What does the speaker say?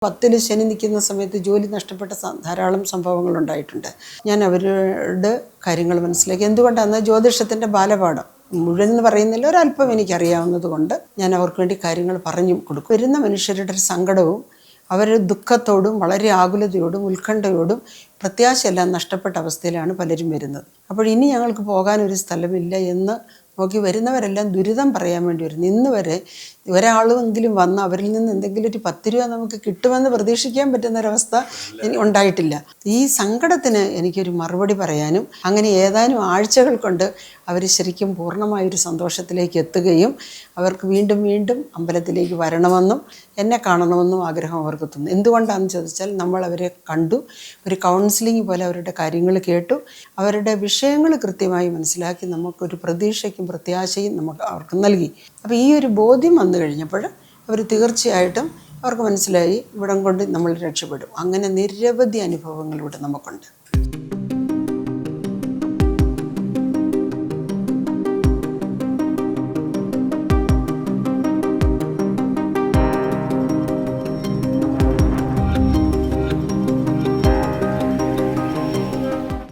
10 ശനി നിൽക്കുന്ന സമയത്ത് ജോലി നഷ്ടപ്പെട്ട ധാരാളം സംഭവങ്ങളുണ്ടായിട്ടുണ്ട്. ഞാൻ അവരുടെ കാര്യങ്ങൾ മനസ്സിലാക്കി. എന്തുകൊണ്ടാണ് ജ്യോതിഷത്തിൻ്റെ ബാലപാഠം മുഴുവൻ എന്ന് പറയുന്നില്ല, ഒരല്പം എനിക്കറിയാവുന്നത് കൊണ്ട് ഞാൻ അവർക്ക് വേണ്ടി കാര്യങ്ങൾ പറഞ്ഞു കൊടുക്കും. വരുന്ന മനുഷ്യരുടെ ഒരു സങ്കടവും അവരുടെ ദുഃഖത്തോടും വളരെ ആകുലതയോടും ഉത്കണ്ഠയോടും പ്രത്യാശയെല്ലാം നഷ്ടപ്പെട്ട അവസ്ഥയിലാണ് പലരും വരുന്നത്. അപ്പോൾ ഇനി ഞങ്ങൾക്ക് പോകാനൊരു സ്ഥലമില്ല എന്ന് നോക്കി വരുന്നവരെല്ലാം ദുരിതം പറയാൻ വേണ്ടി വരുന്നു. ഇന്ന് വരെ ഒരാളുമെങ്കിലും വന്ന് അവരിൽ നിന്ന് എന്തെങ്കിലും ഒരു 10 രൂപ നമുക്ക് കിട്ടുമെന്ന് പ്രതീക്ഷിക്കാൻ പറ്റുന്നൊരവസ്ഥ ഉണ്ടായിട്ടില്ല. ഈ സങ്കടത്തിന് എനിക്കൊരു മറുപടി പറയാനും അങ്ങനെ ഏതാനും ആഴ്ചകൾ കൊണ്ട് അവർ ശരിക്കും പൂർണ്ണമായൊരു സന്തോഷത്തിലേക്ക് എത്തുകയും അവർക്ക് വീണ്ടും വീണ്ടും അമ്പലത്തിലേക്ക് വരണമെന്നും എന്നെ കാണണമെന്നും ആഗ്രഹം അവർക്ക് തോന്നുന്നു. എന്തുകൊണ്ടാണെന്ന് ചോദിച്ചാൽ നമ്മൾ അവരെ കണ്ടു, ഒരു കൗൺസിലിംഗ് പോലെ അവരുടെ കാര്യങ്ങൾ കേട്ടു, അവരുടെ വിഷയങ്ങൾ കൃത്യമായി മനസ്സിലാക്കി നമുക്കൊരു പ്രതീക്ഷയ്ക്കും പ്രത്യാശയും നമുക്ക് അവർക്ക് നൽകി. അപ്പോൾ ഈ ഒരു ബോധ്യം വന്നു കഴിഞ്ഞപ്പോൾ അവർ തീർച്ചയായിട്ടും അവർക്ക് മനസ്സിലായി ഇവിടം കൊണ്ട് നമ്മൾ രക്ഷപ്പെടും. അങ്ങനെ നിരവധി അനുഭവങ്ങൾ ഇവിടെ നമുക്കുണ്ട്.